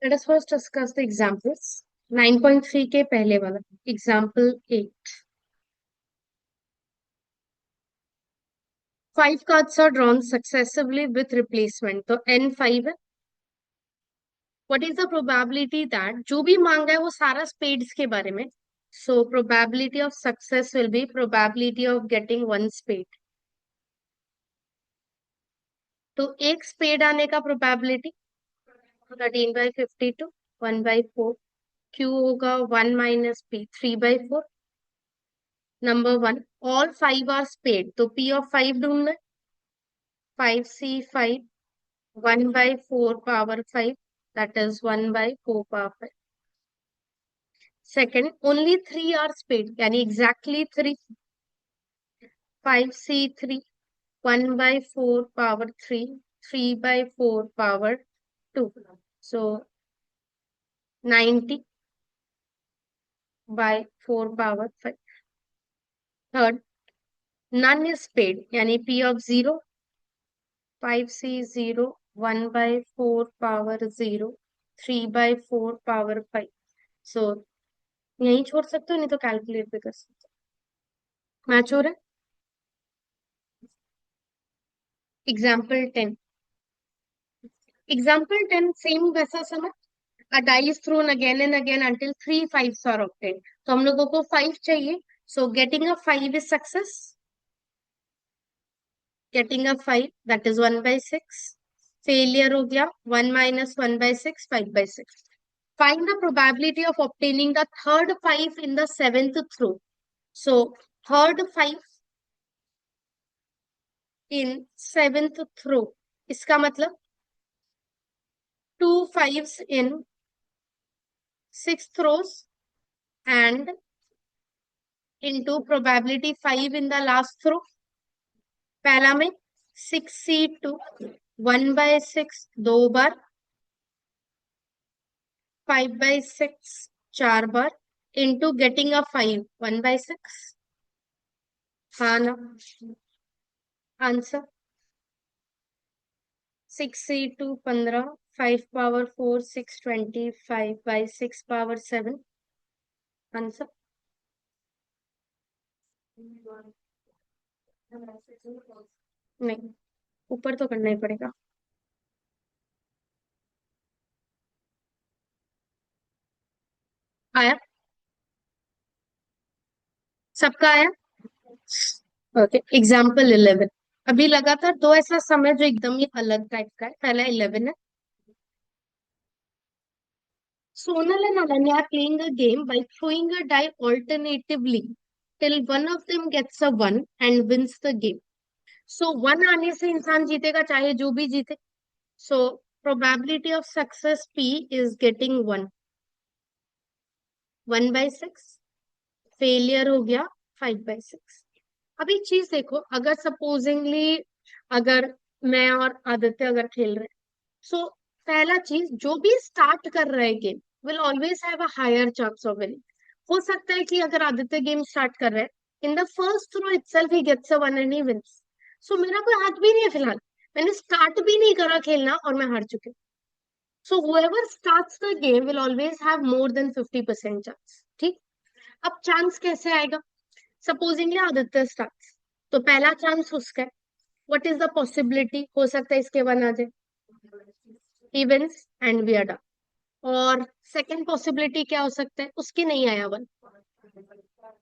Let us first discuss the examples. 9.3 के पहले वाला example 8. 5 cards are drawn successively with replacement. तो n 5 है. What is the probability that जो भी मांगा है वो सारा spades के बारे में. So probability of success will be probability of getting one spade. तो एक spade आने का probability 13/52 1/4. Q होगा 1 minus P 3/4. Number 1, all 5 are spade. तो P of 5 ढूंढना है. 5C5 1/4 power 5, that is 1/4 power 5. Second, only 3 are spade, yani exactly 3. 5C3 1/4 power 3, 3/4 power 2. So 90 by 4 power 5. Third, none is spade, yani P of 0, 5C0 1/4 power 0, 3/4 power 5. So यहीं छोड़ सकते हो, नहीं तो calculate भी कर सकते हो. मैच हो रहा है. एग्जाम्पल 10. एग्जाम्पल 10 सेम वैसा समझ. A die is thrown again and again until 3 fives are obtained. तो हम लोगों को 5 चाहिए. So getting a 5 is success. Getting a 5, that is 1/6. Failure हो गया 1 minus 1/6, 5/6. Find the probability of obtaining the third 5 in the seventh throw. So third 5 in seventh throw. इसका मतलब 2 fives in 6 throws and into probability 5 in the last throw. पहला में 6C2 1/6 दो बार, 5/6 चार बार, into getting a 5 1/6. हाँ ना. Answer 6C2 15, 5 power 4 625 by 6 power 7. Answer. नहीं, ऊपर तो करना ही पड़ेगा. आया. सबका आया. ओके. एग्जाम्पल 11. अभी लगातार दो ऐसा समय जो एकदम ही अलग टाइप का है. पहला 11 है. Sonal and Ananya are playing a game by throwing a die alternatively till one of them gets a 1 and wins the game. So 1 आने से इंसान जीतेगा चाहे जो भी जीते. So probability of success P is getting 1. 1/6. Failure हो गया 5/6. अब एक चीज देखो, अगर सपोजिंगली अगर मैं और आदित्य अगर खेल रहे हैं, सो पहला चीज जो भी स्टार्ट कर रहा है game will always have a higher chance of winning. हो सकता है कि अगर आदित्य गेम स्टार्ट कर रहा है, in the first throw itself he gets a 1 and he wins. So मेरा कोई हाथ भी नहीं है फिलहाल. मैंने स्टार्ट भी नहीं करा खेलना और मैं हार चुकी हूँ. सो whoever starts the game will always have more than 50% chance. ठीक. अब चांस कैसे आएगा. सपोजिंगली आदित्य स्टार्ट, तो पहला चांस उसका है. What is the possibility. हो सकता है इसके वन आ जाए, he wins and we are done. और सेकंड पॉसिबिलिटी क्या हो सकता है, उसके नहीं आया वन.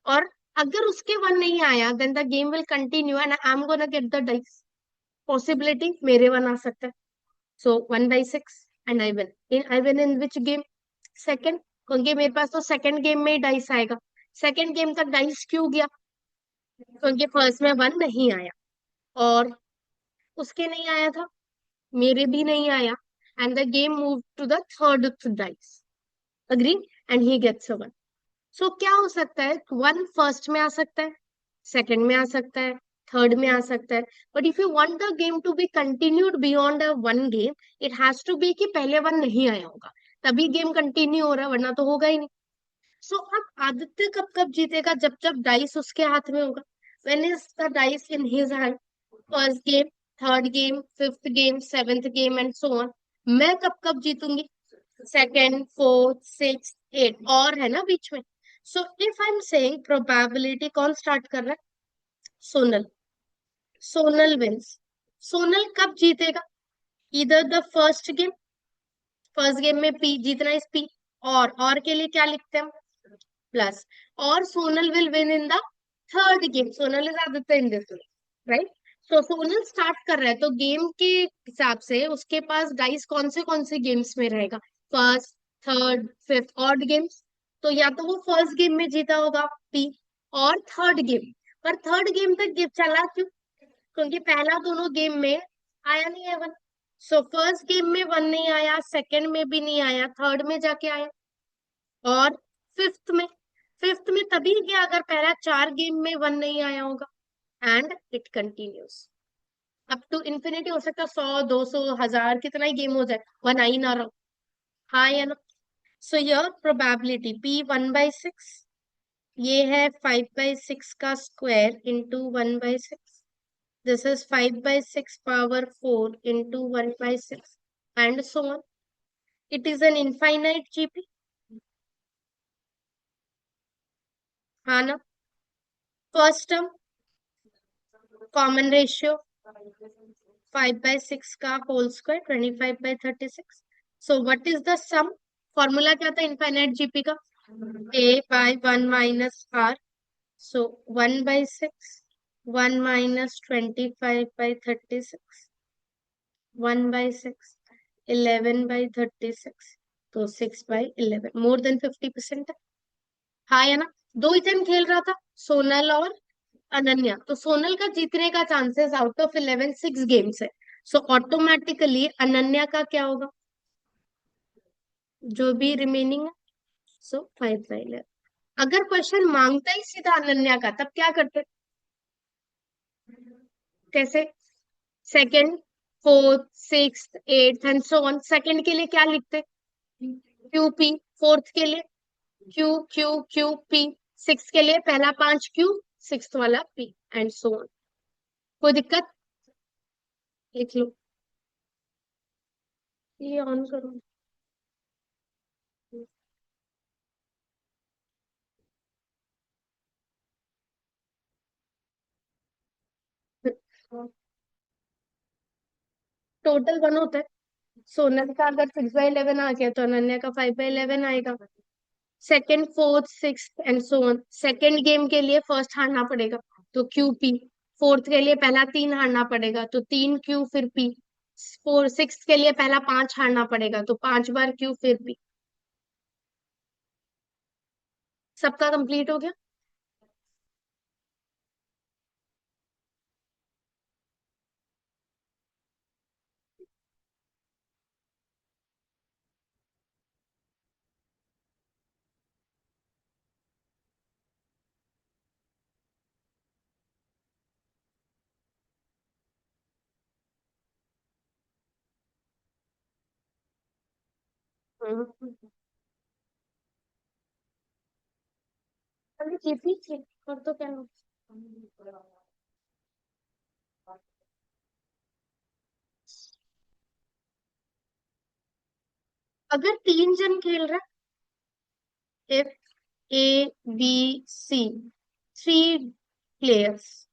और अगर उसके वन नहीं आया then the game will continue and I am gonna get the dice. Possibility मेरे वन आ सकता है. So 1/6 and I win in which game. Second. क्योंकि मेरे पास तो सेकंड गेम में ही डाइस आएगा. सेकंड गेम तक डाइस क्यों गया, क्योंकि फर्स्ट में वन नहीं आया और उसके नहीं आया था, मेरे भी नहीं आया. And the game move to the third dice. Agree. And he gets a one. So क्या हो सकता है, वन फर्स्ट में आ सकता है, सेकंड में आ सकता है, थर्ड में आ सकता है. But if you want the game to be continued beyond one game, it has to be कि पहले वन नहीं आया होगा तभी गेम कंटिन्यू हो रहा है, वरना तो होगा ही नहीं. सो अब आदित्य कब कब जीतेगा, जब जब डाइस उसके हाथ में होगा. When is the dice in his hand. First game, third game, fifth game, seventh game and so on. मैं कब कब जीतूंगी, सेकेंड, फोर्थ, सिक्स, एट, और है ना बीच में। So if I am saying probability, कौन स्टार्ट कर रहा है? सोनल। सोनल विंस। सोनल कब जीतेगा? इधर the first game, first game में पी जीतना इस पी, और के लिए क्या लिखते हैं हम? प्लस। और Sonal will win in the third game, Sonal is Aditya in this, right? तो सोनल स्टार्ट कर रहा है, तो गेम के हिसाब से उसके पास डाइस कौन से गेम्स में रहेगा? First, third, fifth, odd games. तो या तो वो फर्स्ट गेम में जीता होगा पी, और थर्ड गेम, पर थर्ड गेम तक चला क्यों? क्योंकि पहला दोनों गेम में आया नहीं है वन। सो फर्स्ट गेम में वन नहीं आया, सेकंड में भी नहीं आया, थर्ड में जाके आया। और फिफ्थ में, फिफ्थ में तभी गया अगर पहला चार गेम में वन नहीं आया होगा। And it continues up to infinity, हो सकता है 100, 200, 1000, कितना ही गेम हो जाए, वन आ ही ना रहा। हाँ या ना? सो योर प्रोबेबिलिटी पी 1/6, ये है 5/6 का square into 1/6। This is 5/6 power 4 into 1/6 and so on. It is an infinite GP. हाँ ना? फर्स्ट टर्म कॉमन रेशियो 5/6 का whole square 25/36। So what is the sum? Formula क्या था इनफाइनाइट जीपी का? a/1 - r। सो 1/6, 1 - 25/36, 1/6, 11/36, तो 6/11, मोर देन 50% है। हाँ या ना? दो ही टाइम खेल रहा था, सोनल और अनन्या, तो सोनल का जीतने का चांसेस आउट ऑफ 11 6 गेम्स है। सो ऑटोमेटिकली अनन्या का क्या होगा, जो भी रिमेनिंग है? सो 5/11। अगर क्वेश्चन मांगता ही सीधा अनन्या का, तब क्या करते? कैसे? Second, fourth, six, eight and so on, second के लिए क्या लिखते? Q p. फोर्थ के लिए q q q p. Six के लिए पहला पांच क्यू, सिक्स वाला पी, एंड सो ऑन। कोई दिक्कत? लिख लो। ये ऑन करो। टोटल वन होता है। सोनल का अगर 6/11 आ गया तो अनन्या का 5/11 आएगा। Second, fourth, six and so on, second game के लिए फर्स्ट हारना पड़ेगा, तो क्यू पी। फोर्थ के लिए पहला तीन हारना पड़ेगा, तो तीन क्यू फिर पी। फोर सिक्स के लिए पहला पांच हारना पड़ेगा, तो पांच बार क्यू फिर पी। सबका कंप्लीट हो गया? हम्म। अरे जीपी थी, और तो क्या हो? अगर तीन जन खेल रहा है, if A B C, three players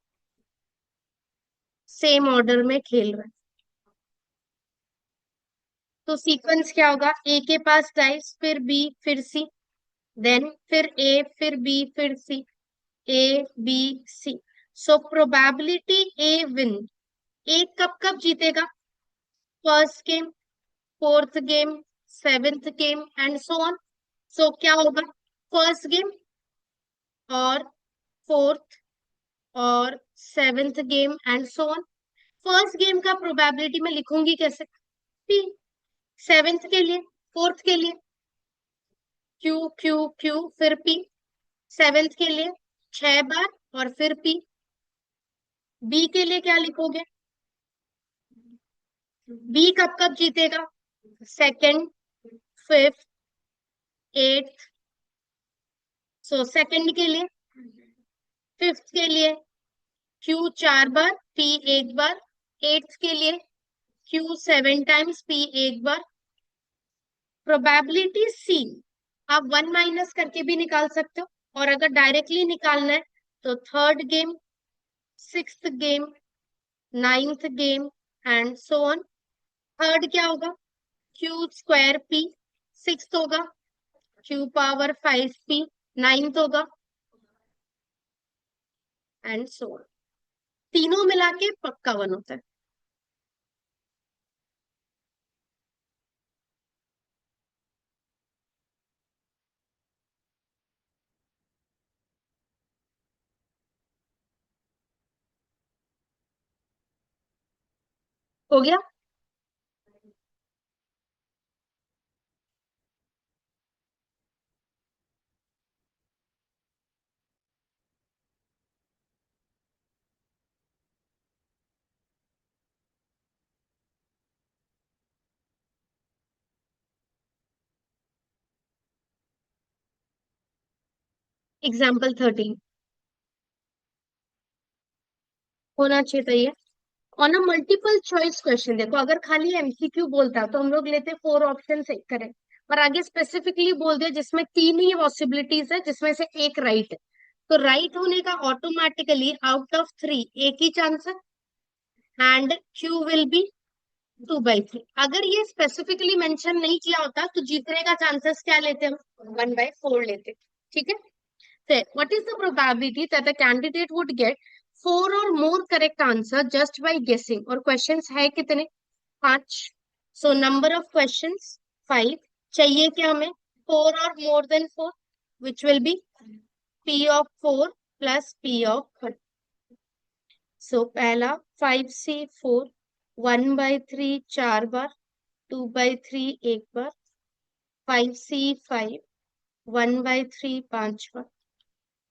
same order में खेल रहे हैं, तो सीक्वेंस क्या होगा? ए के पास डाइस, फिर बी, फिर सी, देन फिर ए, फिर बी, फिर C, A B C. So probability A win, A कब कब जीतेगा? First game, fourth game, seventh game and so on. So क्या होगा? फर्स्ट गेम और फोर्थ और seventh game and so on. First game का प्रोबेबिलिटी मैं लिखूंगी कैसे? पी। सेवेंथ के लिए, फोर्थ के लिए क्यू क्यू क्यू फिर पी, सेवेंथ के लिए 6 बार और फिर पी। बी के लिए क्या लिखोगे? बी कब कब जीतेगा? Second, fifth, eighth. So second के लिए, फिफ्थ के लिए क्यू 4 बार, पी 1 बार। एट्थ के लिए क्यू 7 टाइम्स, पी 1 बार। प्रोबेबिलिटी सी आप 1 माइनस करके भी निकाल सकते हो, और अगर डायरेक्टली निकालना है तो third game, sixth game, ninth game and so on. Third क्या होगा? Q square P. सिक्स्थ होगा क्यू पावर 5p। नाइन्थ होगा एंड सो ऑन। तीनों मिला के पक्का वन होता है। हो गया। एग्जाम्पल 13 होना चाहिए। On a multiple choice question देखो, अगर खाली एमसीक्यू बोलता तो हम लोग लेते 4 ऑप्शन से करें, पर आगे स्पेसिफिकली बोल दिया जिसमें तीन ही पॉसिबिलिटीज है जिसमें से एक राइट है, तो राइट होने का ऑटोमेटिकली आउट ऑफ 3 एक ही चांस है, एंड क्यू विल बी 2/3। अगर ये स्पेसिफिकली मेंशन नहीं किया होता तो जीतने का चांसेस क्या लेते हम? 1/4 लेते। ठीक है। फिर what is the probability that the candidate would get 4 or more correct answer just by guessing? और questions है कितने? 5। So number of questions 5। चाहिए क्या हमें? 4 or more than 4, which will be p of 4 plus p of 1। So पहला 5c4, 1/3 4 बार, 2/3 एक बार, 5c5, 1/3 5 बार।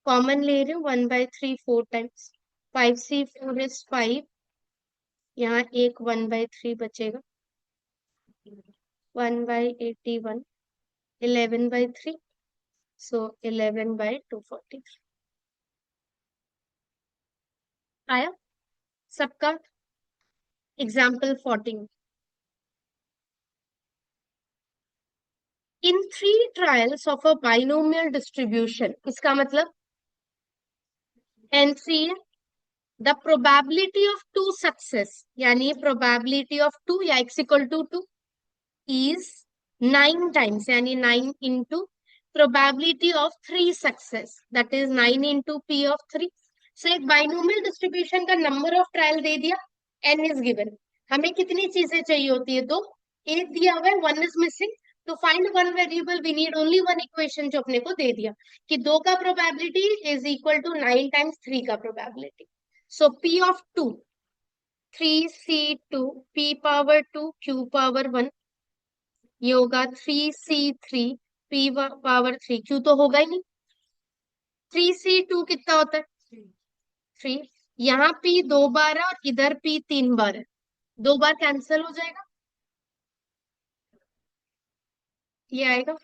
Common ले रही हूँ, 1/3 4 टाइम्स। 5c4 is 5। यहाँ एक 1/3 बचेगा, 1/81, 11/3, सो 11/243। आया सबका? Example 14। In 3 trials of a binomial distribution, इसका मतलब NCA, the probability of 2 success, यानी प्रोबेबिलिटी ऑफ 2 या x = 2 is 9 times, यानी 9 into probability of 3 success, that is 9 into p of 3। So एक बाइनोमियल डिस्ट्रीब्यूशन का नंबर ऑफ ट्रायल दे दिया, n is given. हमें कितनी चीजें चाहिए होती है? दो। एक दिया हुआ है, वन इज मिसिंग, तो find one variable, we need only one equation जो अपने को दे दिया कि 2 का probability is equal to 9 times 3 का probability. So p of 2, 3c2, p/2 q/1, ये होगा 3c3 p/3। क्यू तो होगा ही नहीं। 3c2 कितना होता है? 3। यहाँ p 2 बार है और इधर p 3 बार है, 2 बार कैंसिल हो जाएगा, ये आएगा।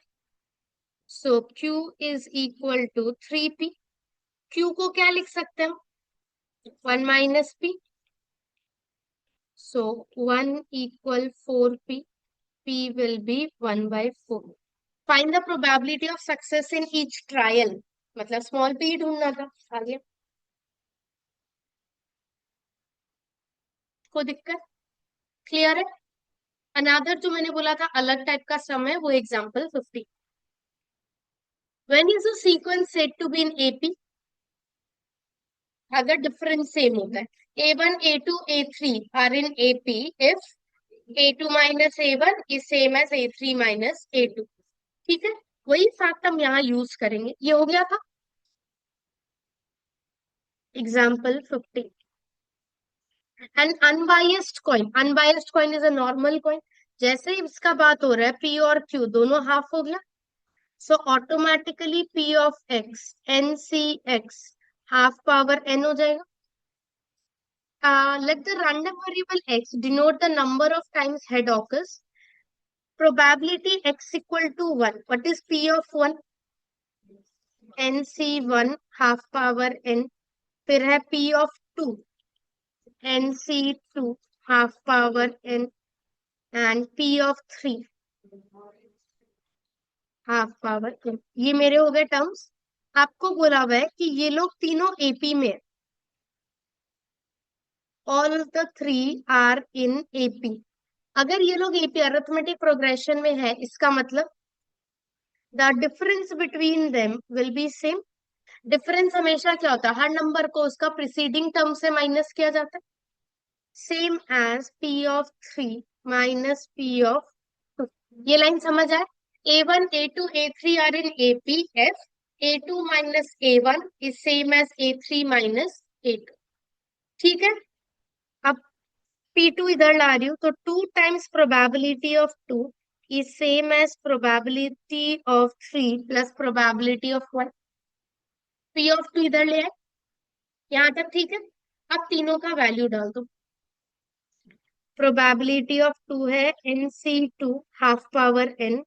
So q is equal to 3p। q को क्या लिख सकते हैं हम? 1 - p। So 1 = 4p, p will be 1/4। Find the probability of success in each trial, मतलब स्मॉल p ढूंढना था। आगे को दिक्कत क्लियर है? अनादर जो मैंने बोला था अलग टाइप का सम है, वो example 50। When is a sequence said to be in AP? अगर डिफरेंस सेम होता है, a1 a2 a3 are in AP if a2 - a1 is same as a3 - a2। ठीक है, वही फैक्ट हम यहाँ यूज करेंगे। ये हो गया था example 50। And unbiased coin, unbiased coin is a normal coin. जैसे ही इसका बात हो रहा है p और q दोनों हाफ हो गया, so automatically p of x ncx ½ n हो जाएगा। Let the random variable x denote the number of times head occurs. Probability x equal to 1. What is p of 1? nc1 ½ n। फिर है p of 2, nc2 ½ n, and p of 3 half power n, ये मेरे हो गए terms. आपको बोला हुआ है कि ये लोग तीनों एपी में, all the three are in AP. अगर ये लोग एपी अरिथमेटिक प्रोग्रेशन में है, इसका मतलब the difference between them will be same. Difference हमेशा क्या होता है, हर नंबर को उसका प्रिसीडिंग टर्म से माइनस किया जाता है। Same as p of three minus p of two. ये लाइन समझ आए? A1 A2 A3 are in AP F। A2 minus A1 is same as A3 minus A2। ठीक है। अब P2 इधर ला रही हूँ, तो 2 times probability of 2 is same as probability of 3 plus probability of 1। P of 2 इधर ले आए, यहाँ तक ठीक है। अब तीनों का वैल्यू डाल दो। प्रोबेबिलिटी ऑफ 2 है NC2 half power n,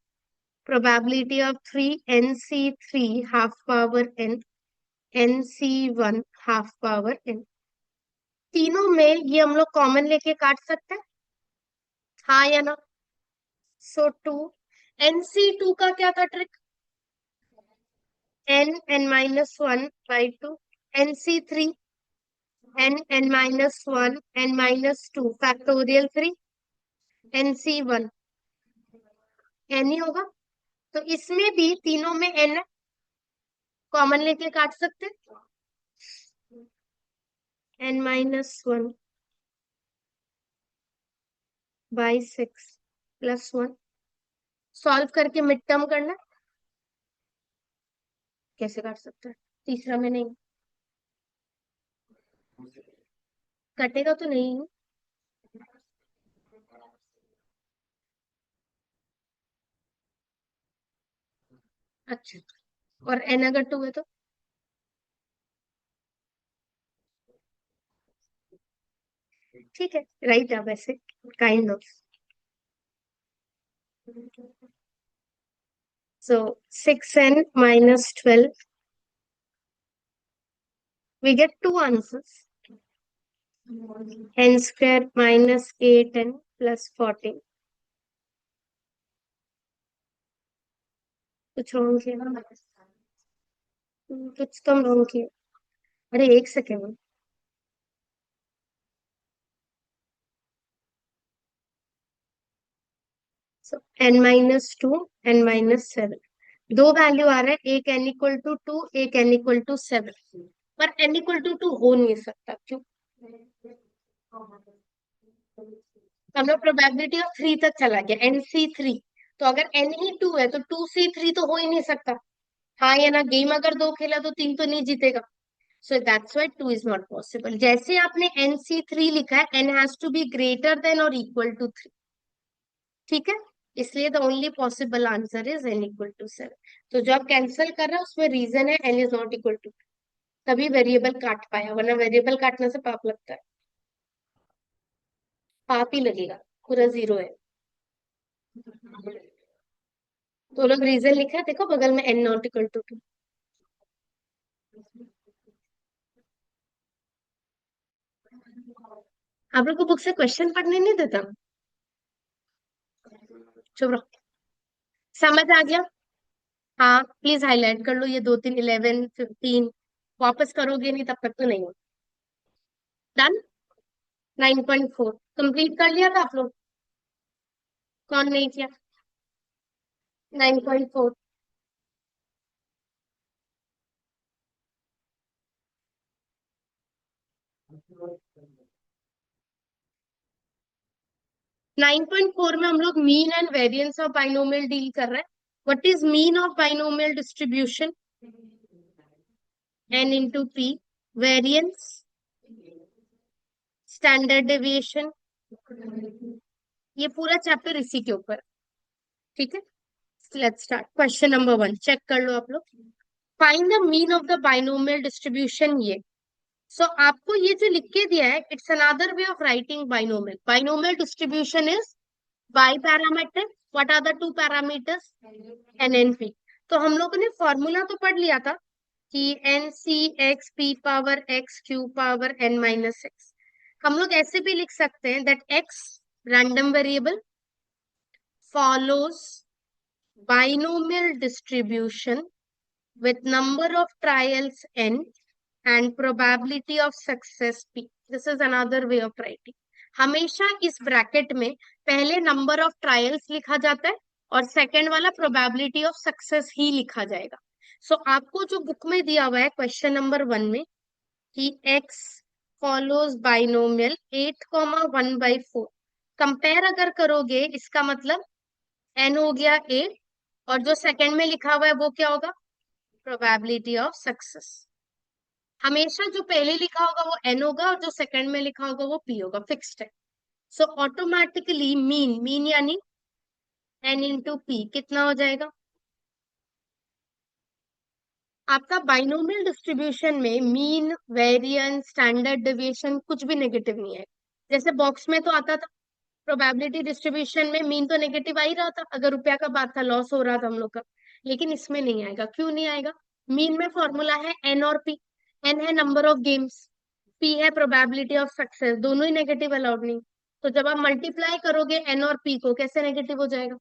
probability of 3 NC3 half power n, NC1 half power n। तीनों में ये हम लोग कॉमन लेके काट सकते हैं, हाँ या ना? सो 2, NC2 का क्या था trick? n minus one by two. NC3 n minus one n minus two factorial 3। NC1 n ही होगा। तो इसमें भी तीनों में n कॉमन लेके काट सकते हैं, n minus one by six plus one. Solve करके मिड टर्म करना। कैसे काट सकते हैं? तीसरा में नहीं कटेगा तो नहीं। अच्छा, और n अगर टू है तो? ठीक है, राइट है वैसे, kind of. So 6n minus 12, we get two answers. N square minus 8n plus 14। कुछ रॉन्ग किया? कुछ तो रॉन्ग किया। अरे एक सेकेंड। सो n minus two n minus seven, दो वैल्यू आ रहा है, एक n इक्वल टू टू, एक n इक्वल टू सेवन। पर n इक्वल टू टू हो नहीं सकता, क्यों? हम लोग प्रोबेबिलिटी ऑफ थ्री तक चला गया, NC3। तो अगर n ही टू है तो 2C3 तो हो ही नहीं सकता, हाँ या ना? गेम अगर दो खेला तो तीन तो नहीं जीतेगा। So that's why two is not possible. जैसे आपने NC3 लिखा है, n has to be greater than और इक्वल टू थ्री। ठीक है, इसलिए the only possible answer is n equal to seven. तो जो आप कैंसिल कर रहे हो उसमें रीजन है n is not equal to, तभी वेरिएबल काट पाया, वरना वेरिएबल काटने से पाप लगता है। पाप ही लगेगा, पूरा जीरो है। तो लोग रीजन लिखा है, देखो बगल में n not equal to two. आप लोग को बुक से क्वेश्चन पढ़ने नहीं देता? चुप रहो। समझ आ गया? हाँ प्लीज हाईलाइट कर लो ये दो तीन, 11 15। वापस करोगे नहीं तब तक तो नहीं हो। डन। 9.4 कंप्लीट कर लिया था आप लोग? कौन नहीं किया? 9.4। 9.4 में हम लोग mean and variance of binomial deal कर रहे हैं। What is mean of binomial distribution? n into p. Variance, standard deviation. ये पूरा चैप्टर इसी के ऊपर। ठीक है, let's start. Question number one check कर लो आप लोग। Find the mean of the binomial distribution. ये आपको ये जो लिख के दिया है, it's another way of writing binomial. Binomial distribution is by parameter. What are the two parameters? N n p. तो हम लोगों ने फॉर्मूला तो पढ़ लिया था कि एन सी x p power x q power n minus x. हम लोग ऐसे भी लिख सकते हैं that x random variable follows binomial distribution with number of trials n and probability of success p. This is another way of writing. हमेशा इस bracket में पहले नंबर ऑफ ट्रायल्स लिखा जाता है और सेकंड वाला प्रोबेबिलिटी ऑफ सक्सेस ही लिखा जाएगा. आपको जो बुक में दिया हुआ है क्वेश्चन नंबर 1 में कि x फॉलोज बाइनोमियल 8,1/4, कंपेयर अगर करोगे इसका मतलब n हो गया 8 और जो सेकंड में लिखा हुआ है वो क्या होगा, प्रोबेबिलिटी ऑफ सक्सेस. हमेशा जो पहले लिखा होगा वो n होगा और जो सेकंड में लिखा होगा वो p होगा, फिक्स्ड है. ऑटोमेटिकली मीन, मीन यानी n इंटू पी कितना हो जाएगा. आपका बाइनोमियल डिस्ट्रीब्यूशन में मीन, वेरिएंस, स्टैंडर्ड डेविएशन कुछ भी नेगेटिव नहीं है. जैसे बॉक्स में तो आता था प्रोबेबिलिटी डिस्ट्रीब्यूशन में मीन तो नेगेटिव आ ही रहा था, अगर रुपया का बात था, लॉस हो रहा था हम लोग का. लेकिन इसमें नहीं आएगा. क्यों नहीं आएगा? मीन में फॉर्मूला है एन और पी. एन है नंबर ऑफ गेम्स, पी है प्रोबेबिलिटी ऑफ सक्सेस, दोनों ही नेगेटिव अलाउड नहीं. तो जब आप मल्टीप्लाई करोगे एन और पी को, कैसे नेगेटिव हो जाएगा?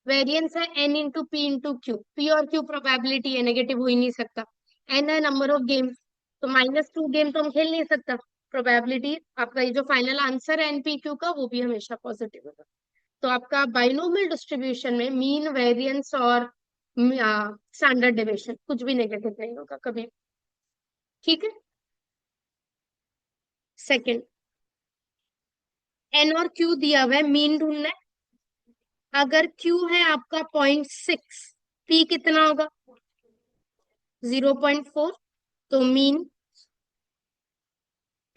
वेरिएंस है n into p into q. P और क्यू प्रोबेबिलिटी है, नेगेटिव हो ही नहीं सकता. एन है नंबर ऑफ गेम्स, तो -2 गेम तो हम खेल नहीं सकता. प्रोबेबिलिटी आपका ये जो फाइनल आंसर है एनपी क्यू का वो भी हमेशा पॉजिटिव होगा. तो आपका बाइनोमियल डिस्ट्रीब्यूशन में मीन, वेरिएंस और स्टैंडर्ड डेविएशन कुछ भी नेगेटिव नहीं होगा कभी. ठीक है. सेकंड, एन और क्यू दिया हुआ है, मीन ढूंढना है. अगर क्यू है आपका 0.6, पी कितना होगा? 0.4. तो मीन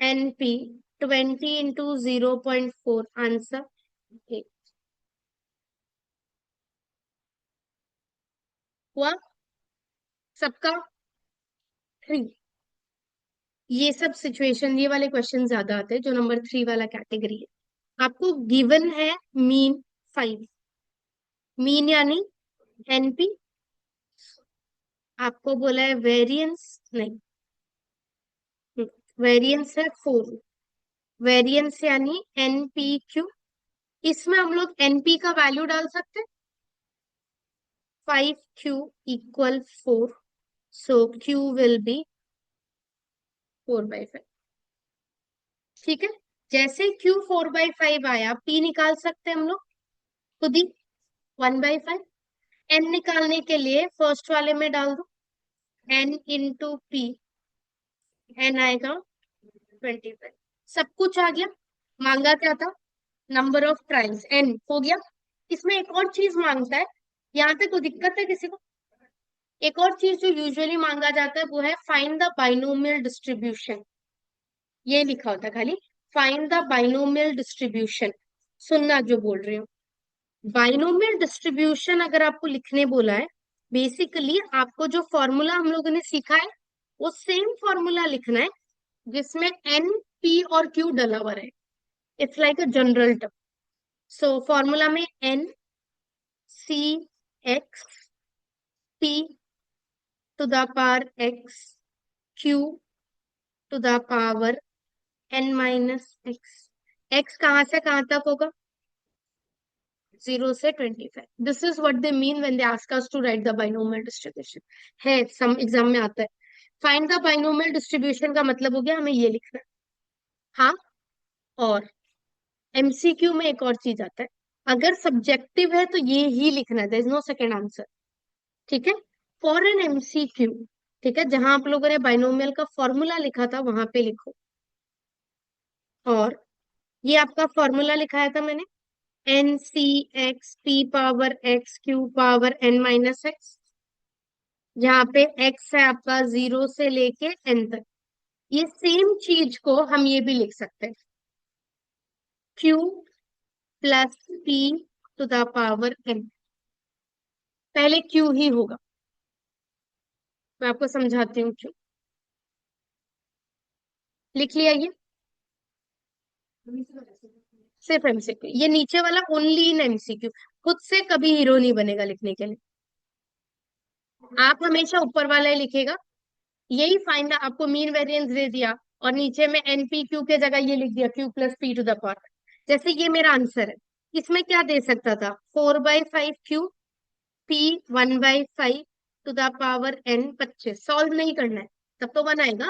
एनपी 20 इंटू 0.4, आंसर 8 हुआ सबका 3. ये सब सिचुएशन, ये वाले क्वेश्चन ज्यादा आते हैं जो नंबर 3 वाला कैटेगरी है. आपको गिवन है मीन 5, मीन यानी एनपी. आपको बोला है वेरिएंस, नहीं, वेरिएंस है 4, वेरिएंस यानी एनपी क्यू. इसमें हम लोग एनपी का वैल्यू डाल सकते हैं. 5q equal 4, so q will be 4/5. ठीक है. जैसे q 4/5 आया, p निकाल सकते हैं हम लोग खुद ही, 1/5. n निकालने के लिए फर्स्ट वाले में डाल दो, n इंटू पी, n आएगा 25. सब कुछ आ गया. मांगा क्या था? नंबर ऑफ ट्रायल्स, n हो गया. इसमें एक और चीज मांगता है, यहाँ तक कोई दिक्कत है किसी को? एक और चीज जो यूजुअली मांगा जाता है वो है फाइंड द बाइनोमियल डिस्ट्रीब्यूशन. ये लिखा होता है खाली, फाइंड द बाइनोमियल डिस्ट्रीब्यूशन. सुनना जो बोल रही हूँ. बाइनोमियल डिस्ट्रीब्यूशन अगर आपको लिखने बोला है, बेसिकली आपको जो फॉर्मूला हम लोगों ने सीखा है वो सेम फॉर्मूला लिखना है जिसमें एन, पी और क्यू डला हुआ है. It's like a general term. So formula में N, C, x, P to the power x, Q to the power n minus X. X कहां से कहां तक होगा? 0 से 25. This is what they mean when they ask us to write the binomial distribution. है, some exam में आता है. फाइंड द बाइनोमियल डिस्ट्रीब्यूशन का मतलब हो गया हमें ये लिखना है. हाँ, और एमसीक्यू में एक और चीज आता है, अगर सब्जेक्टिव है तो ये ही लिखना है, there is no second answer. ठीक है. फॉर एन एमसीक्यू, ठीक है, जहां आप लोगों ने बाइनोमियल का फॉर्मूला लिखा था वहां पे लिखो. और ये आपका फॉर्मूला लिखाया था मैंने, एन सी x p power x q power n minus x, जहाँ पे x है आपका 0 से लेके n तक. ये सेम चीज को हम ये भी लिख सकते हैं, q plus p to the power n. पहले q ही होगा, मैं आपको समझाती हूँ क्यों. लिख लिया ये, सिर्फ एमसीक्यू. ये नीचे वाला ओनली इन एमसीक्यू, खुद से कभी हीरो नहीं बनेगा लिखने के लिए. आप हमेशा ऊपर वाला ही लिखेगा. यही फाइंड, आपको मीन वेरिएंस दे दिया और नीचे में एनपी क्यू के जगह ये लिख दिया q plus p to the power. जैसे ये मेरा आंसर है, इसमें क्या दे सकता था? 4/5 q, p 1/5 to the power n 25 solve नहीं करना है, तब तो 1 आएगा।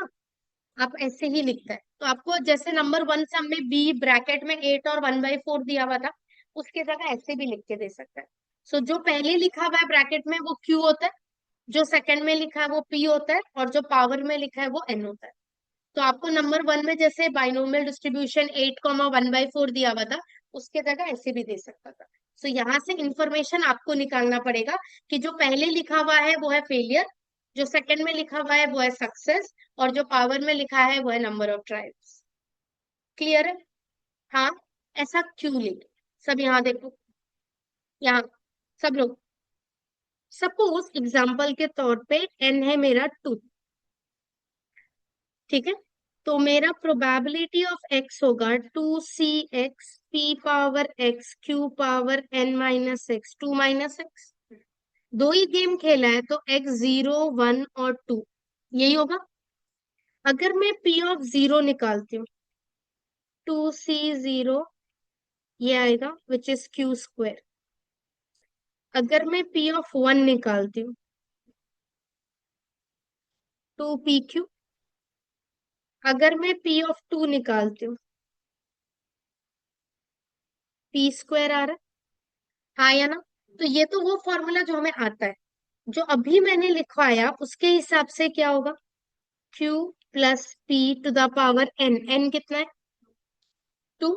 आप ऐसे ही लिखता है, तो आपको जैसे नंबर वन सम में बी ब्रैकेट में 8 और 1/4 दिया हुआ था, उसके जगह ऐसे भी लिख के दे सकता है। सो जो पहले लिखा हुआ है ब्रैकेट में वो क्यू होता है, जो सेकंड में लिखा है वो पी होता है, और जो पावर में लिखा है वो एन होता है। तो आपको नंबर वन में जैसे बाइनोमियल डिस्ट्रीब्यूशन 8,1/4 दिया हुआ था, उसके जगह ऐसे भी दे सकता था। सो यहाँ से इंफॉर्मेशन आपको निकालना पड़ेगा कि जो पहले लिखा हुआ है वो है फेलियर, जो सेकंड में लिखा हुआ है वो है सक्सेस, और जो पावर में लिखा है वो है नंबर ऑफ ट्रायल्स। क्लियर है? हाँ। ऐसा क्यों लिखे? सब यहाँ देखो, यहाँ सब लोग, सपोज एग्जाम्पल के तौर पे एन है मेरा 2, ठीक है? तो मेरा प्रोबेबिलिटी ऑफ एक्स होगा 2c(x) p power x q power n-x 2-x। दो ही गेम खेला है तो x 0 1 और 2 यही होगा। अगर मैं p ऑफ 0 निकालती हूँ, 2c0 ये आएगा विच इज q²। अगर मैं p ऑफ 1 निकालती हूँ, 2pq। अगर मैं p ऑफ 2 निकालती हूँ, p² आ रहा है। हाँ या ना? तो ये तो वो फॉर्मूला जो हमें आता है, जो अभी मैंने लिखवाया उसके हिसाब से क्या होगा, q plus p to the power n। n कितना है? 2।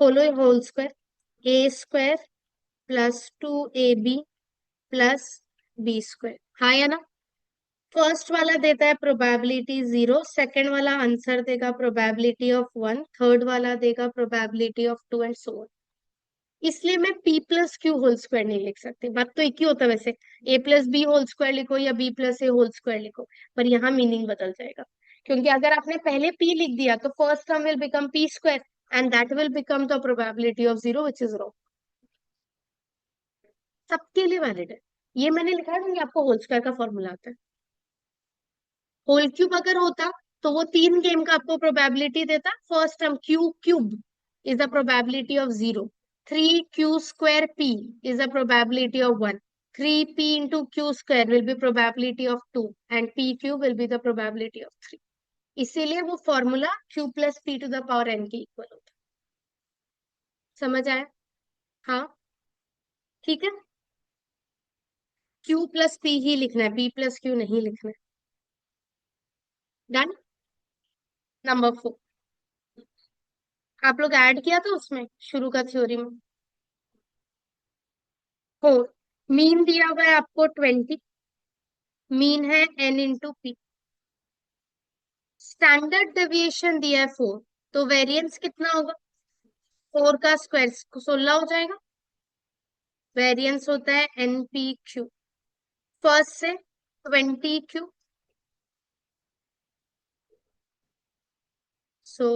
खोलो whole square, a² plus 2ab plus b²। हाँ या ना? फर्स्ट वाला देता है प्रोबेबिलिटी 0, सेकंड वाला आंसर देगा प्रोबेबिलिटी ऑफ 1, थर्ड वाला देगा प्रोबेबिलिटी ऑफ 2 एंड सो। इसलिए मैं p plus q whole square नहीं लिख सकती। बात तो एक ही होता है वैसे, a plus b whole square लिखो या b plus a whole square लिखो, पर यहाँ मीनिंग बदल जाएगा। क्योंकि अगर आपने पहले p लिख दिया तो first term will become p², and that will become the probability of 0 which is wrong. सबके लिए वैलिड है। ये मैंने लिखा है क्योंकि आपको होल स्क्वायर का फॉर्मूला आता है। होल क्यूब अगर होता तो वो तीन गेम का आपको प्रोबेबिलिटी देता। First term Q cube is the probability of 0, 3q² p is the probability of 1, 3p into q² will be probability of 2, and pq will be the probability of 3। इसीलिए वो formula q plus p to the power n के equal होता है। समझ आया? हाँ, ठीक है। q प्लस p ही लिखना है, p प्लस q नहीं लिखना है। डन। नंबर 4, आप लोग ऐड किया था उसमें शुरू का थ्योरी में। हो, मीन दिया हुआ है आपको 20, मीन है n into P, standard deviation दिया है 4, तो वेरिएंस कितना होगा? 4 का स्क्वायर 16 हो जाएगा। वेरिएंस होता है NPQ, फर्स्ट से 20q, so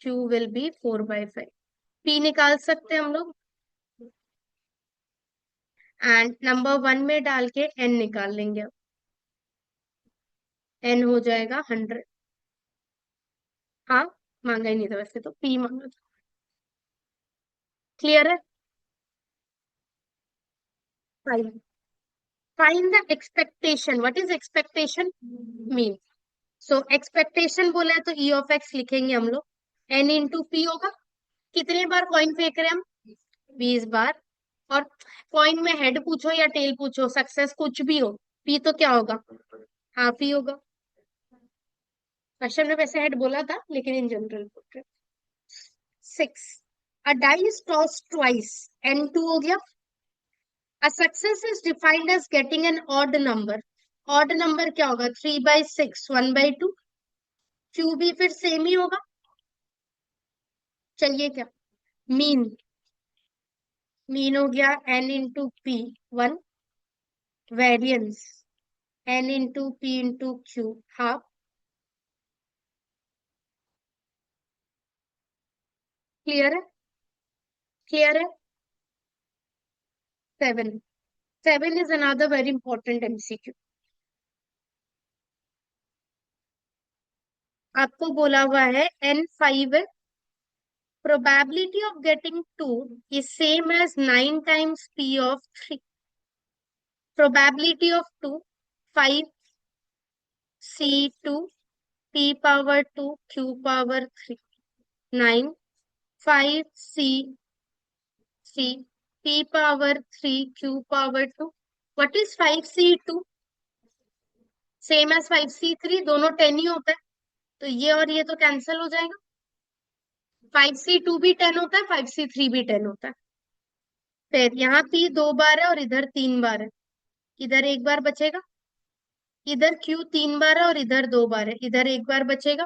Q will be 4/5। P निकाल सकते हैं हम लोग, एंड नंबर वन में डाल के N निकाल लेंगे। अब N हो जाएगा 100। हाँ, मांगा ही नहीं था वैसे, तो P मांगा था। क्लियर है? Fine, fine the expectation. What is expectation? Mean. So expectation बोला है तो ई ऑफ एक्स लिखेंगे हम लोग। एन इंटू पी होगा। कितने बार कॉइन फेंक रहे हैं हम? 20 बार। और कॉइन में हेड पूछो या टेल पूछो, सक्सेस कुछ भी हो, पी तो क्या होगा? हाफ ही होगा। क्वेश्चन में वैसे हेड बोला था लेकिन इन जनरल पूछ रहे। 6, a die is toss twice, n2 हो गया। A success is defined as getting an odd number. Odd number क्या होगा? 3/6, 1/2। क्यू भी फिर सेम ही होगा। चलिए क्या, मीन, मीन हो गया n into P 1, variance n into p into Q half. Clear है? क्लियर है? 7, 7 is another very important MCQ। आपको बोला हुआ है n5 है, probability of getting 2 is same as 9 times p of 3। Probability of two, 5c2 p⁻2 q⁻3 9 5c3 p⁻3 q⁻2. What is 5c2? Same as 5c3, दोनों 10 ही होता है, तो ये और ये तो कैंसिल हो जाएगा। 5c2 भी 10 होता है, 5c3 भी 10 होता है। फिर यहाँ p 2 बार है और इधर 3 बार है, इधर 1 बार बचेगा। इधर q 3 बार है और इधर 2 बार है, इधर 1 बार बचेगा।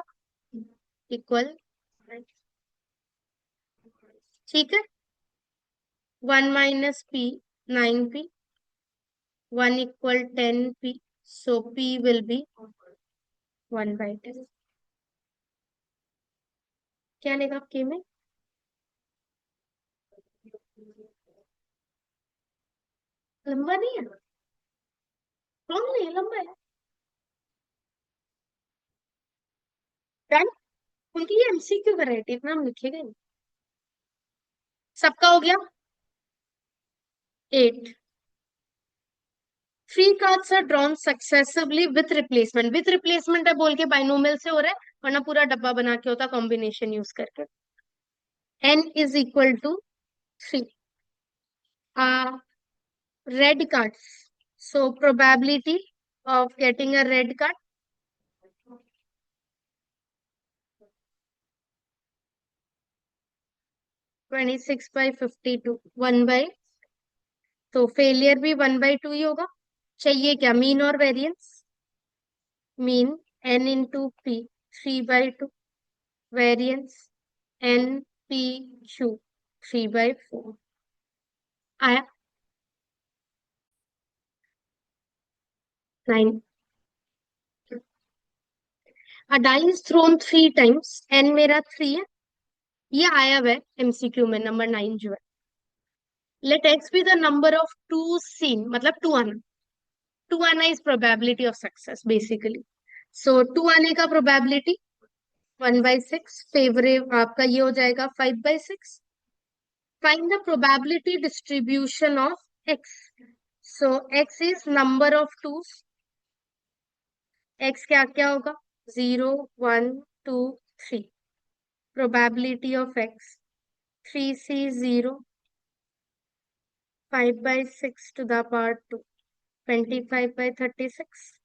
इक्वल, ठीक है। 1 - p 9p, 1 = 10p, so p will be 1/10। क्या लेगा k में? लंबा नहीं है, लॉन्ग नहीं है, लंबा है। डन। उनकी ये एमसीक्यू वैरायटी, इतना हम लिखेगा नहीं। सबका हो गया। 8, 3 cards are drawn successively with replacement. With replacement है बोल के बाइनोमियल से हो रहा है, वरना पूरा डब्बा बना के होता कॉम्बिनेशन यूज करके। n = 3 red cards. So probability of getting a red card, 26/52, 1/, तो फेलियर भी 1/2 ही होगा। चाहिए क्या? मीन और variance. Mean n × p, 3/2, variance n/p/q, 3/4 आया। 9, a die is thrown 3 times, n मेरा 3 है, ये आया हुआ है एमसीक्यू में, नंबर 9 जो है। Let x be the number of two seen, मतलब 2 आना। 2 आना is probability of success basically. So 2 आने का प्रोबेबिलिटी 1/6, फेवरेट आपका ये हो जाएगा 5/6। Find the probability distribution of x। So x is number of twos, x क्या क्या होगा? 0 1 2 3। Probability of x 3c0, 5/6 to the power 2, 25/36,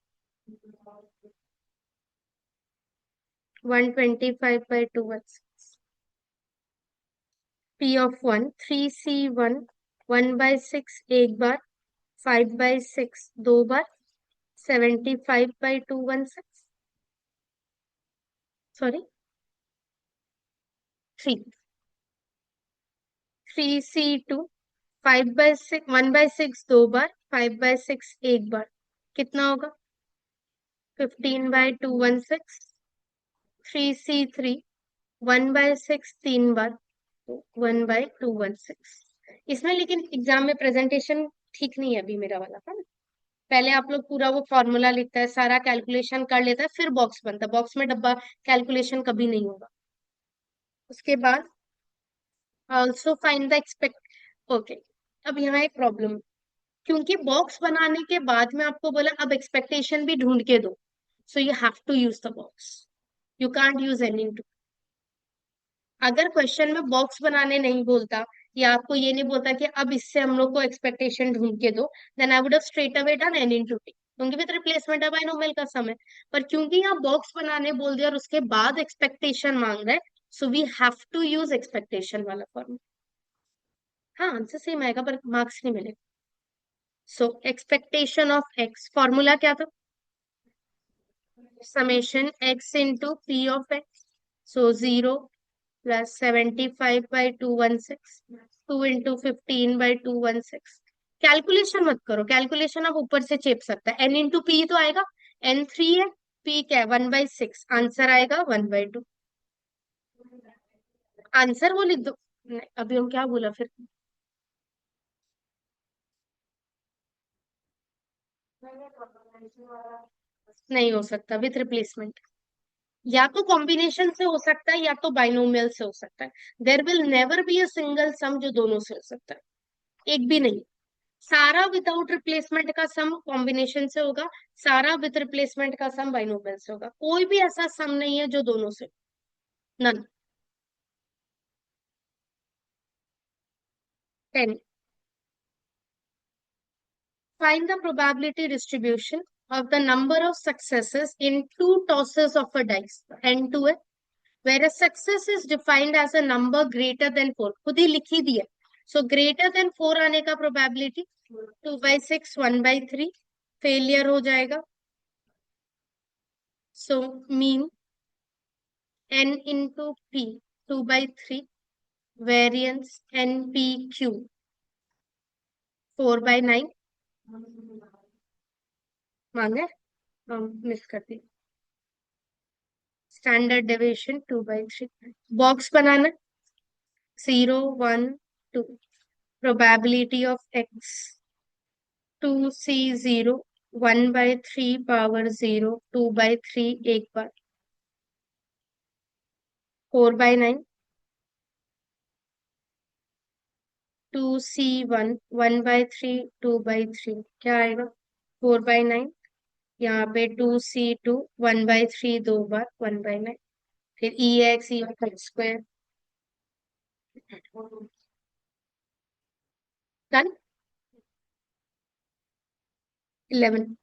125/216। p of 1 3c1, 1/6 1 bar, 5/6 2 bar, 75/216, sorry 3। 3c2, 5/6 1/6 2 बार, 5/6 1 बार, कितना होगा? 15/216। 3c3, 1/6 3 बार, 1/216। इसमें लेकिन एग्जाम में प्रेजेंटेशन ठीक नहीं है अभी मेरा वाला, है ना। पहले आप लोग पूरा वो फॉर्मूला लिखता है, सारा कैलकुलेशन कर लेता है, फिर बॉक्स बनता है। बॉक्स में डब्बा कैलकुलेशन कभी नहीं होगा। उसके बाद also find the expect. Okay, अब यहाँ एक प्रॉब्लम, क्योंकि बॉक्स बनाने के बाद में आपको बोला अब एक्सपेक्टेशन भी ढूंढ के दो, so you have to use the box, you can't use any. अगर क्वेश्चन में बॉक्स बनाने नहीं बोलता, या आपको ये नहीं बोलता कि अब इससे हम लोग को एक्सपेक्टेशन ढूंढ के दो, then I would have straight away done n × t, क्योंकि विद रिप्लेसमेंट है बाइनोमियल का सम है। पर क्योंकि यहाँ बॉक्स बनाने बोल दिया और उसके बाद एक्सपेक्टेशन मांग रहा है, so we have to use expectation वाला फॉर्मूला। हाँ, आंसर सेम आएगा पर मार्क्स नहीं मिलेगा। So expectation of x, formula क्या था? Summation x × p of x, so 0 plus 75/216, 2 × 15/216। Calculation मत करो, कैलकुलेशन आप ऊपर से चेप सकता है। n × p तो आएगा, n 3 है, p क्या है? 1/6, आंसर आएगा 1/2। आंसर वो लिख दो। नहीं, अभी हम क्या बोला फिर? नहीं हो सकता विथ रिप्लेसमेंट। या तो कॉम्बिनेशन से हो सकता है, या तो बाइनोमियल से हो सकता है। There will never be a single sum जो दोनों से हो सकता है, एक भी नहीं। सारा विदाउट रिप्लेसमेंट का सम कॉम्बिनेशन से होगा, सारा विद रिप्लेसमेंट का सम बाइनोमियल से होगा। कोई भी ऐसा सम नहीं है जो दोनों से, none. 10, find the probability distribution of the number of successes in two tosses of a dice, n to n, where a success is defined as a number greater than 4। खुद ही लिखी दी है। सो ग्रेटर देन 4 आने का probability 2/6, 1/3, failure हो जाएगा। So mean n into p, 2/3, variance n p q, 4/9 मांगे, हम miss कर दी। स्टैंडर्ड डेविएशन 2/3, बॉक्स बनाना 0, 1, 2, probability of x 2c0, 1/3 power 0, 2/3 एक बार, 4/9, 2c1, 1/3, 2/3 क्या आएगा, 4/9। यहाँ पे 2c2, 1/3 दो बार, 1/9, फिर e x square. Done. 11,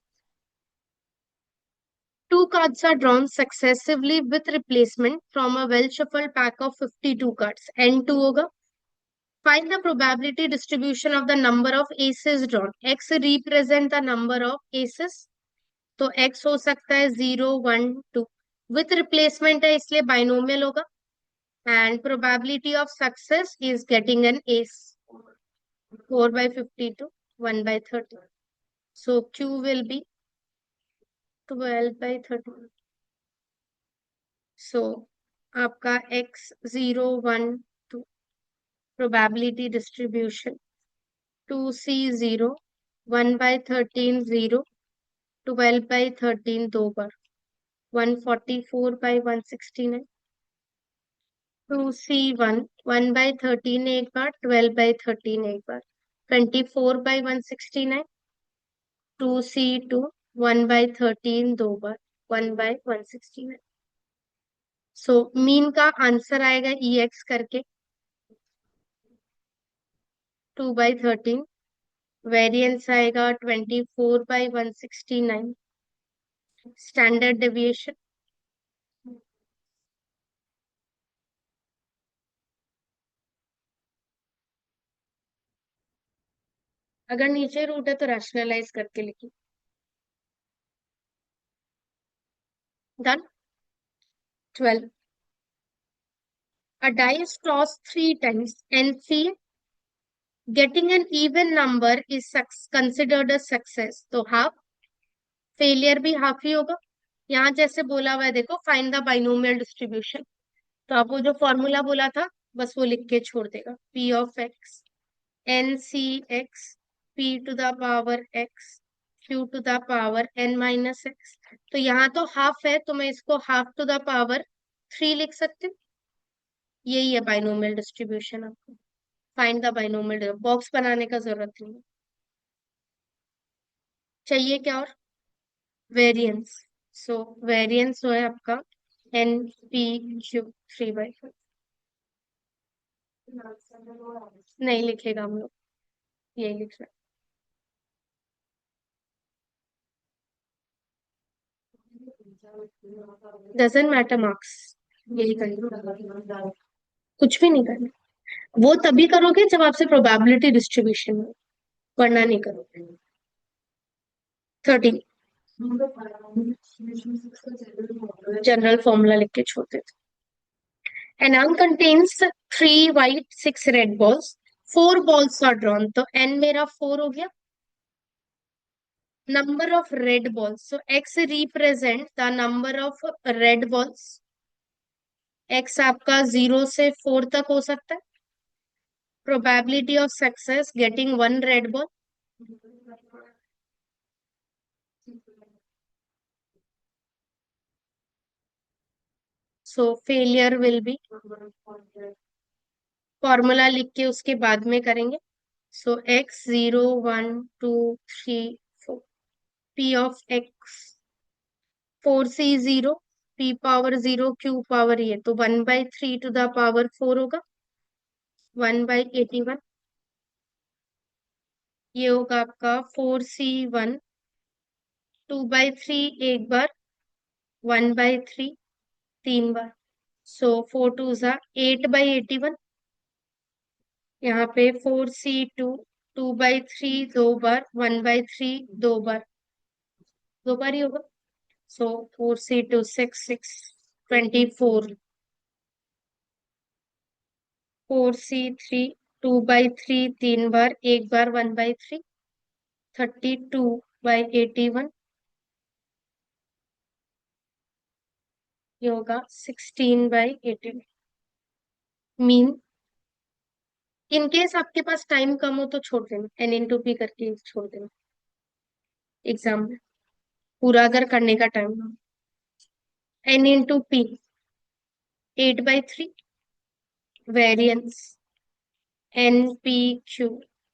two cards are drawn successively with replacement from a well shuffled pack of 52 cards, n2 होगा। Find the probability distribution of the number of aces drawn। X represent the number of aces, तो x हो सकता है 0, 1, 2, with replacement है इसलिए binomial होगा, and probability of success is getting an ace, 4/52, 1/30, so q will be 12/30। so आपका x 0, 1, 2, probability distribution 2c0, 1/13, 0, 12/13 दो बार, 144/169, 2c1, 1/13 एक बार, 12/13 एक बार, 24/169, 2c2, 1/13 दो बार, 1/169। सो मीन का आंसर आएगा EX करके 2/13, वेरिएंस आएगा 24/169, स्टैंडर्ड डेविएशन। अगर नीचे रूट है तो रैशनलाइज करके लिखिए। Done. 12, a dice tossed 3 times and fail, getting an even number is considered a success, तो हाफ, फेलियर भी हाफ ही होगा। यहाँ जैसे बोला हुआ है देखो, फाइंड द बाइनोमियल डिस्ट्रीब्यूशन, तो आप वो जो फॉर्मूला बोला था बस वो लिख के छोड़ देगा, p of x n c x p to the power x q to the power n minus x। तो यहाँ तो हाफ है तो मैं इसको हाफ टू द पावर 3 लिख सकती हूँ। यही है बाइनोमियल डिस्ट्रीब्यूशन। आपको फाइंड द बाइनोमियल, बॉक्स बनाने का जरूरत नहीं है। चाहिए क्या और, वेरिएंस। सो वेरिएंस जो है आपका एन पी क्यू 3/4। नहीं लिखेगा हम लोग, यही लिख रहे हैं, डजेंट मैटर मार्क्स, यही करना, कुछ भी नहीं करना। वो तभी करोगे जब आपसे प्रोबेबिलिटी डिस्ट्रीब्यूशन हो, वरना नहीं करोगे। 13, जनरल फॉर्मूला लिख के छोड़ देते। An arm contains 3 white, 6 red balls. 4 balls are drawn, तो n मेरा 4 हो गया। Number of red balls, so x represent the number of red balls। x आपका 0 से 4 तक हो सकता है। Probability of success getting 1 red ball, so failure will be, formula लिख के उसके बाद में करेंगे। सो x 0 1 2 3 4, p of x 4c 0, p power 0, q power ये तो 1/3 टू द पावर 4 होगा, 1/81। ये होगा आपका 4c1, 2/3 एक बार, 1/3 3 बार। सो 4 2 8/81। यहाँ पे 4c2, 2/3 2 बार, 1/3 2 बार, 2 बार ही होगा। सो 4c2 6 6 24, 4c3 2/3 3 बार, एक बार 1/3, 32/81। ये होगा 16/81। मीन इन केस आपके पास टाइम कम हो तो छोड़ देना, n into p करके छोड़ देना एग्जाम में, पूरा अगर करने का टाइम ना हो। n into p 8/3, variance npq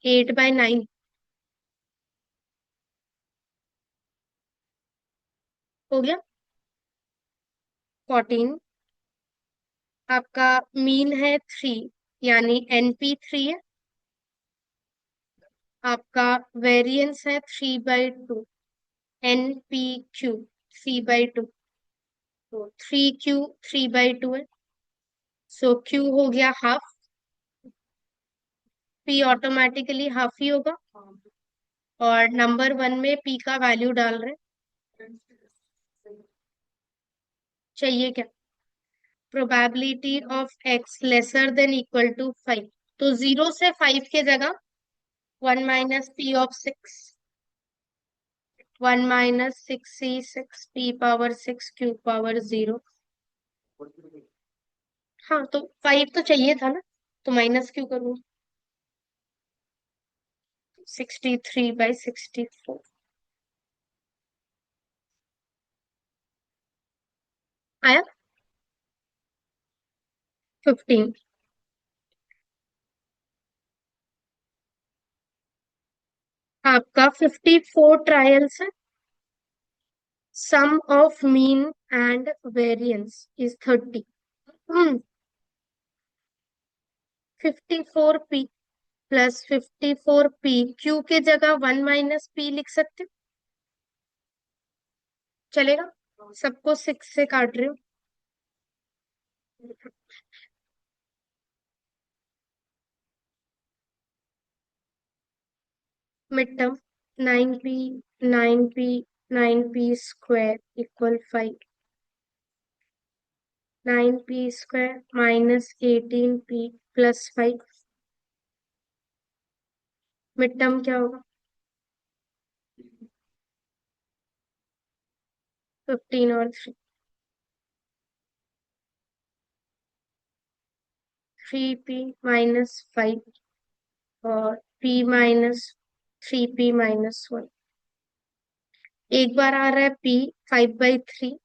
8/9 हो गया 14। आपका मीन है 3, यानी np 3 है। आपका वेरिएंस है 3/2, npq 3/2, तो 3q 3/2 है। सो q हो गया हाफ, p ऑटोमेटिकली हाफ ही होगा। और नंबर 1 में p का वैल्यू डाल रहे हैं। चाहिए क्या? Probability of x lesser than equal to 5, तो 0 से 5 के जगह 1 - p of 6, 1 - 6c 6 p power 6 q power 0। हाँ तो 5 तो चाहिए था ना, तो माइनस क्यों करूँ? 63/64 आया। 15। आपका 54 ट्रायल्स है। Sum of mean and variance is 30। 54p + 54p, q के जगह 1 - p लिख सकते हो, चलेगा? सबको 6 से काट रहे हो। Mid term 9p 9p 9p² equal 5, 9p² -18p + 5। Mid term क्या होगा? 15 और 3, 3p - 5 और p - 3p - 1। एक बार आ रहा है p 5/3,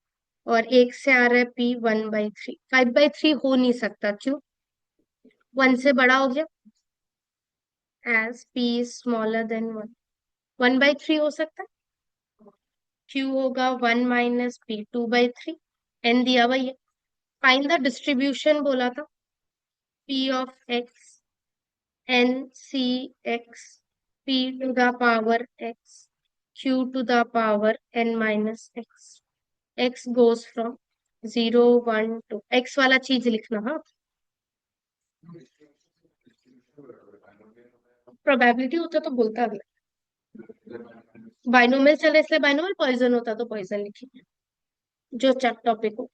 और एक से आ रहा है p 1/3। 5/3 हो नहीं सकता, क्यों? 1 से बड़ा हो गया, एज p स्मॉलर देन 1। 1/3 हो सकता है, q होगा 1 - p 2/3। n दिया हुआ ये, फाइंड द डिस्ट्रीब्यूशन बोला था, p of x n c x p to the power x q to the power n - x। x goes from 0 1 2, x वाला चीज लिखना। हाँ, प्रोबेबिलिटी होता तो बोलता अगला। बाइनोमियल चले इसलिए बाइनोमियल, पॉइजन होता तो पॉइजन लिखिए, जो चैट टॉपिक हो।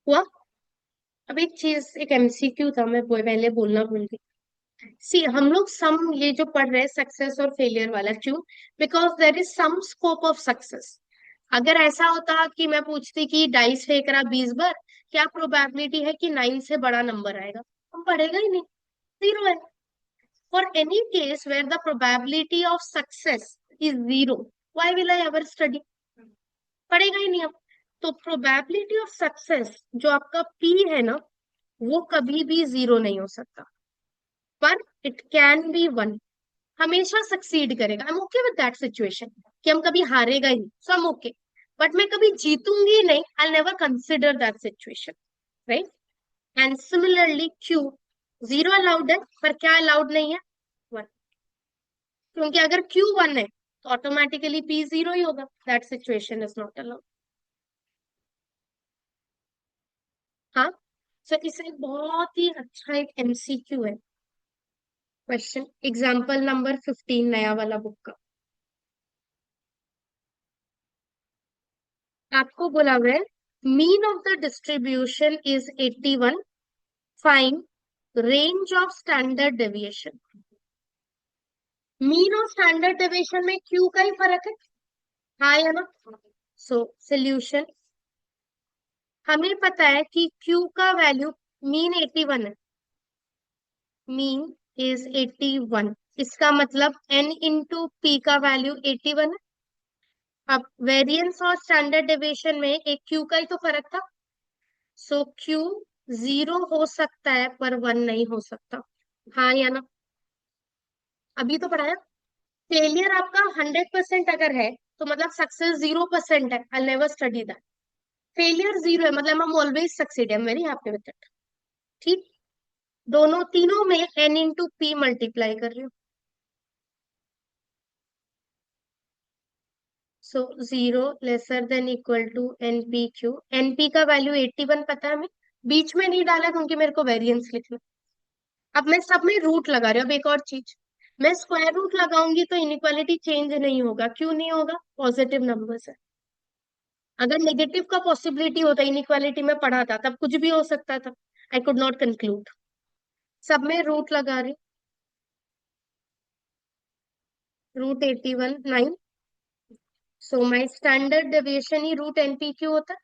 हुआ। अब एक चीज, एक एमसीक्यू था, मैं पहले बोलना भूल गई। सी हम लोग सम ये जो पढ़ रहे हैं सक्सेस और फेलियर वाला, क्यों? Because there is some scope of success. अगर ऐसा होता कि मैं पूछती कि डाइस फेंक रहा 20 बार, क्या प्रोबेबिलिटी है कि 9 से बड़ा नंबर आएगा? हम पढ़ेगा ही नहीं, 0 है। For any case where the probability of success is 0, why will I ever study? पढ़ेगा ही नहीं अब। तो प्रोबेबिलिटी ऑफ सक्सेस जो आपका पी है ना, वो कभी भी 0 नहीं हो सकता। पर इट कैन बी वन, हमेशा सक्सीड करेगा। I am okay with that situation कि हम कभी हारेगा ही, सो आई एम ओके। बट मैं कभी जीतूंगी नहीं, I never consider that situation, right. And similarly Q, zero allowed है पर क्या अलाउड नहीं है, वन। क्योंकि अगर क्यू वन है तो ऑटोमेटिकली पी जीरो ही होगा, that situation is not allowed. हाँ। सो इसे बहुत ही अच्छा एक एमसीक्यू है क्वेश्चन, एग्जाम्पल नंबर 15 नया वाला बुक का। आपको बोला हुआ है mean of the distribution is 81, find range of standard deviation. Mean और स्टैंडर्ड डेविएशन में क्यू का ही फर्क है, हाँ या ना। सो सोल्यूशन, हमें पता है कि क्यू का वैल्यू मीन 81 है, मीन इज 81। इसका मतलब एन इंटू पी का वैल्यू 81 है। अब वेरिएंस और स्टैंडर्ड डेविएशन में एक क्यू का ही तो फर्क था, सो क्यू जीरो हो सकता है पर वन नहीं हो सकता, हाँ या ना। अभी तो पढ़ाया। फेलियर आपका 100% अगर है तो मतलब सक्सेस 0% है, I never study that. Failure zero है मतलब हम always succeed, I am very happy with that. ठीक, दोनों तीनों में एन इंटू पी मल्टीप्लाई कर रही हूँ। So zero lesser than equal to np q, np का वैल्यू 81 पता है हमें, बीच में नहीं डाला क्योंकि मेरे को वेरिएंस लिखना। अब मैं सब में रूट लगा रही हूँ। अब एक और चीज, मैं स्क्वायर रूट लगाऊंगी तो इनइक्वालिटी चेंज नहीं होगा, क्यों नहीं होगा, पॉजिटिव नंबर्स है। अगर नेगेटिव का पॉसिबिलिटी होता, इनइक्वालिटी में पढ़ा था तब कुछ भी हो सकता था, आई कुड नॉट कंक्लूड। सब में रूट लगा रही, root 81 9। So my standard deviation ही रूट एनपीक्यू होता है,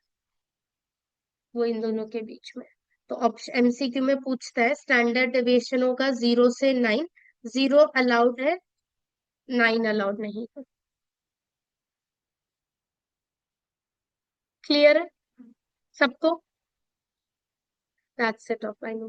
वो इन दोनों के बीच में। तो ऑप्शन एमसीक्यू में पूछता है स्टैंडर्ड डेविएशन होगा 0 से 9, जीरो अलाउड है, 9 अलाउड नहीं है। क्लियर है सबको? That's it of I know.